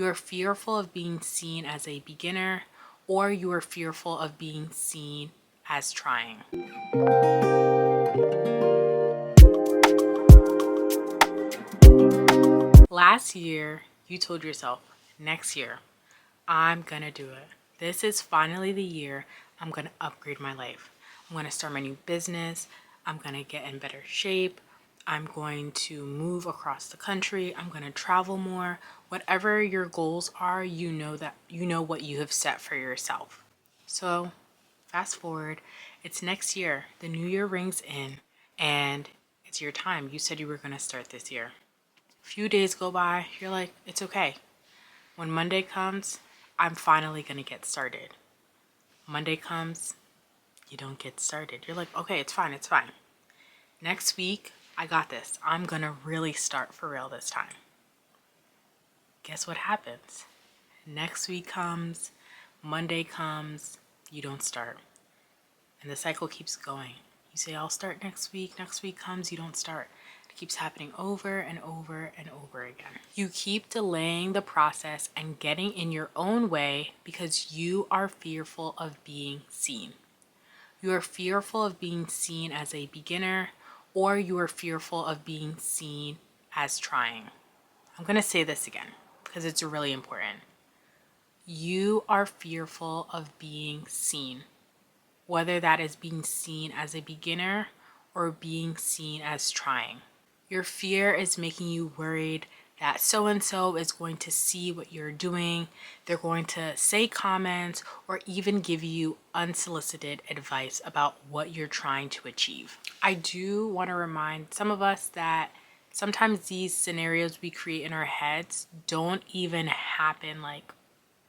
You are fearful of being seen as a beginner, or you are fearful of being seen as trying. Last year, you told yourself, next year, I'm gonna do it. This is finally the year I'm gonna upgrade my life. I'm gonna start my new business. I'm gonna get in better shape. I'm going to move across the country. I'm gonna travel more. Whatever your goals are, you know what you have set for yourself. So fast forward, it's next year. The new year rings in and it's your time. You said you were gonna start this year. A few days go by, you're like, it's okay. When Monday comes, I'm finally gonna get started. Monday comes, you don't get started. You're like, okay, it's fine, it's fine. Next week, I got this. I'm gonna really start for real this time. Guess what happens? Next week comes, Monday comes, you don't start. And the cycle keeps going. You say, I'll start next week comes, you don't start. It keeps happening over and over and over again. You keep delaying the process and getting in your own way because you are fearful of being seen. You are fearful of being seen as a beginner, or you are fearful of being seen as trying. I'm going to say this again because it's really important. You are fearful of being seen, whether that is being seen as a beginner or being seen as trying. Your fear is making you worried that so-and-so is going to see what you're doing. They're going to say comments or even give you unsolicited advice about what you're trying to achieve. I do want to remind some of us that sometimes these scenarios we create in our heads don't even happen,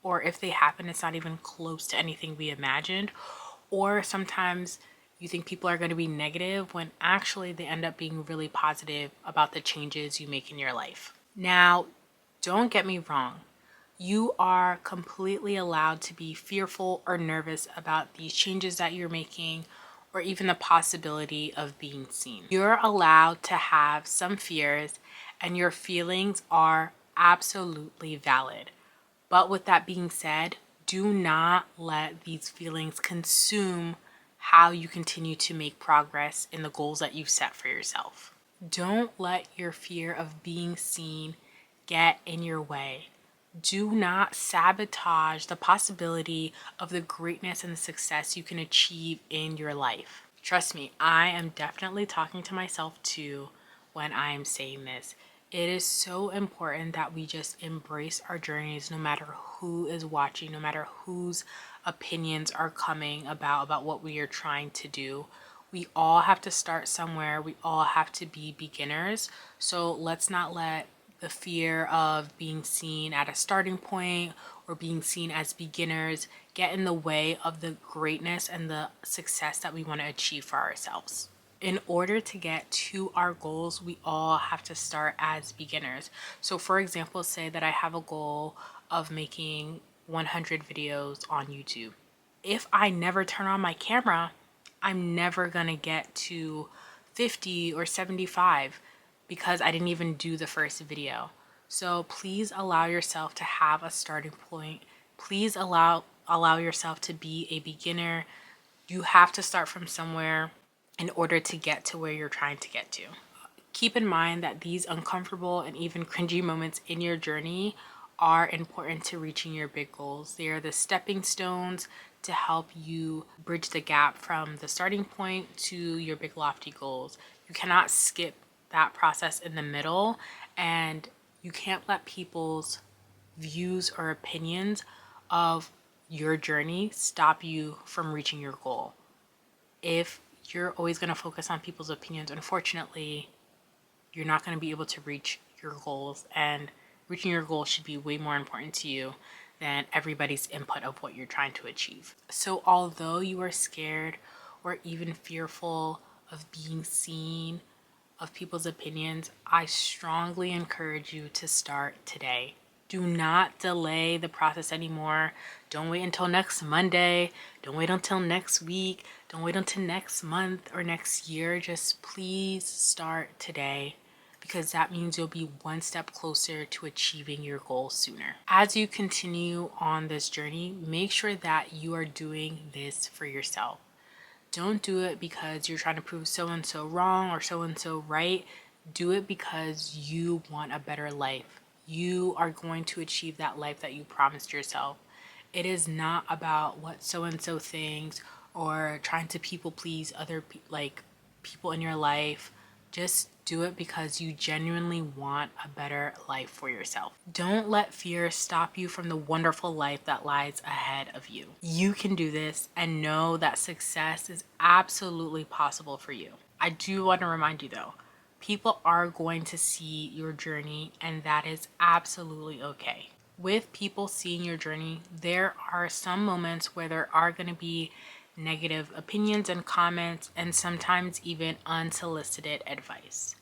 or if they happen, it's not even close to anything we imagined. Or sometimes you think people are going to be negative when actually they end up being really positive about the changes you make in your life. Now, don't get me wrong. You are completely allowed to be fearful or nervous about these changes that you're making, or even the possibility of being seen. You're allowed to have some fears, and your feelings are absolutely valid. But with that being said, do not let these feelings consume how you continue to make progress in the goals that you've set for yourself. Don't let your fear of being seen get in your way. Do not sabotage the possibility of the greatness and the success you can achieve in your life. Trust me, I am definitely talking to myself too when I am saying this. It is so important that we just embrace our journeys no matter who is watching, no matter whose opinions are coming about what we are trying to do. We all have to start somewhere. We all have to be beginners. So let's not let the fear of being seen at a starting point or being seen as beginners get in the way of the greatness and the success that we want to achieve for ourselves. In order to get to our goals, we all have to start as beginners. So for example, say that I have a goal of making 100 videos on YouTube. If I never turn on my camera, I'm never gonna get to 50 or 75 because I didn't even do the first video. So please allow yourself to have a starting point. Please allow yourself to be a beginner. You have to start from somewhere in order to get to where you're trying to get to. Keep in mind that these uncomfortable and even cringy moments in your journey are important to reaching your big goals. They are the stepping stones to help you bridge the gap from the starting point to your big lofty goals. You cannot skip that process in the middle, and you can't let people's views or opinions of your journey stop you from reaching your goal. If you're always going to focus on people's opinions, unfortunately, you're not going to be able to reach your goals, and reaching your goals should be way more important to you than everybody's input of what you're trying to achieve. So although you are scared or even fearful of being seen, of people's opinions, I strongly encourage you to start today. Do not delay the process anymore. Don't wait until next Monday. Don't wait until next week. Don't wait until next month or next year. Just please start today. because that means you'll be one step closer to achieving your goal sooner. As you continue on this journey, make sure that you are doing this for yourself. Don't do it because you're trying to prove so and so wrong or so and so right. Do it because you want a better life. You are going to achieve that life that you promised yourself. It is not about what so and so thinks or trying to people please other people in your life. Just do it because you genuinely want a better life for yourself. Don't let fear stop you from the wonderful life that lies ahead of you. You can do this and know that success is absolutely possible for you. I do want to remind you though, people are going to see your journey, and that is absolutely okay. With people seeing your journey, there are some moments where there are going to be negative opinions and comments, and sometimes even unsolicited advice.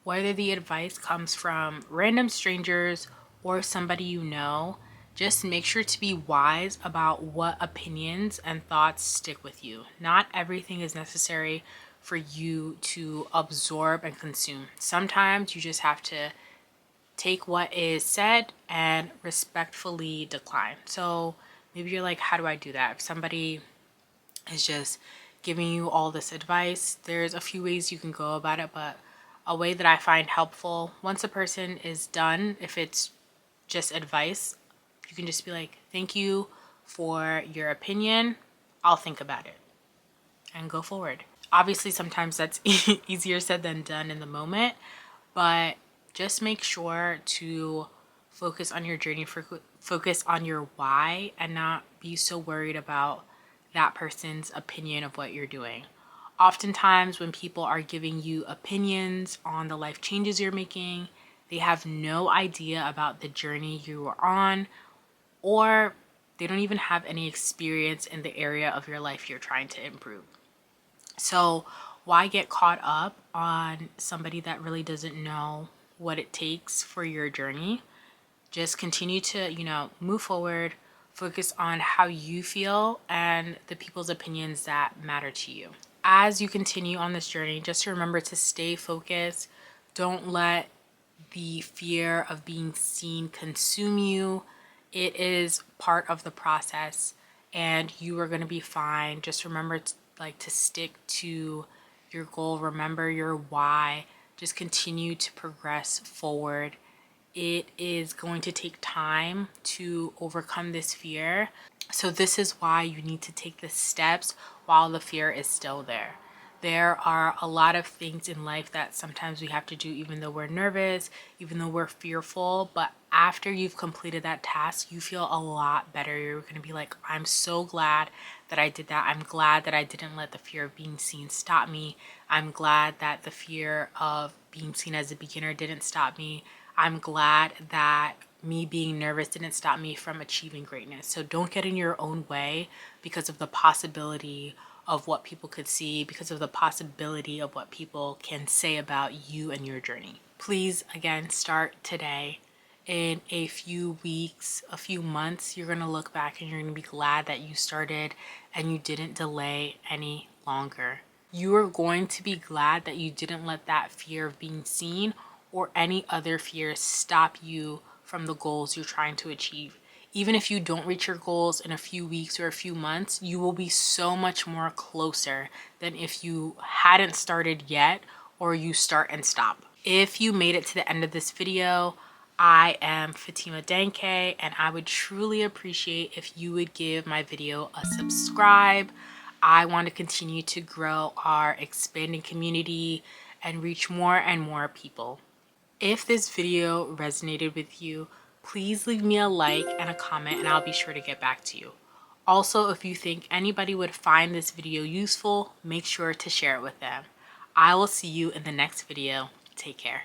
Whether the advice comes from random strangers or somebody you know, just make sure to be wise about what opinions and thoughts stick with you. Not everything is necessary for you to absorb and consume. Sometimes you just have to take what is said and respectfully decline. So maybe you're like, how do I do that? If somebody is just giving you all this advice, there's a few ways you can go about it, but a way that I find helpful, once a person is done, if it's just advice, you can just be like, thank you for your opinion. I'll think about it and go forward. Obviously, sometimes that's easier said than done in the moment, but just make sure to focus on your journey, focus on your why, and not be so worried about that person's opinion of what you're doing. Oftentimes, when people are giving you opinions on the life changes you're making, they have no idea about the journey you are on, or they don't even have any experience in the area of your life you're trying to improve. So why get caught up on somebody that really doesn't know what it takes for your journey? Just continue to, move forward, focus on how you feel and the people's opinions that matter to you. As you continue on this journey, just remember to stay focused. Don't let the fear of being seen consume you. It is part of the process and you are going to be fine. Just remember to stick to your goal. Remember your why. Just continue to progress forward. It is going to take time to overcome this fear. So this is why you need to take the steps while the fear is still there. There are a lot of things in life that sometimes we have to do even though we're nervous, even though we're fearful, but after you've completed that task, you feel a lot better. You're going to be like, I'm so glad that I did that. I'm glad that I didn't let the fear of being seen stop me. I'm glad that the fear of being seen as a beginner didn't stop me. I'm glad that me being nervous didn't stop me from achieving greatness. So don't get in your own way because of the possibility of what people could see, because of the possibility of what people can say about you and your journey. Please, again, start today. In a few weeks, a few months, you're going to look back and you're going to be glad that you started and you didn't delay any longer. You are going to be glad that you didn't let that fear of being seen or any other fears stop you from the goals you're trying to achieve. Even if you don't reach your goals in a few weeks or a few months, you will be so much more closer than if you hadn't started yet or you start and stop. If you made it to the end of this video, I am Fatimah Dankey, and I would truly appreciate if you would give my video a subscribe. I want to continue to grow our expanding community and reach more and more people. If this video resonated with you, please leave me a like and a comment and I'll be sure to get back to you. Also, if you think anybody would find this video useful, make sure to share it with them. I will see you in the next video. Take care.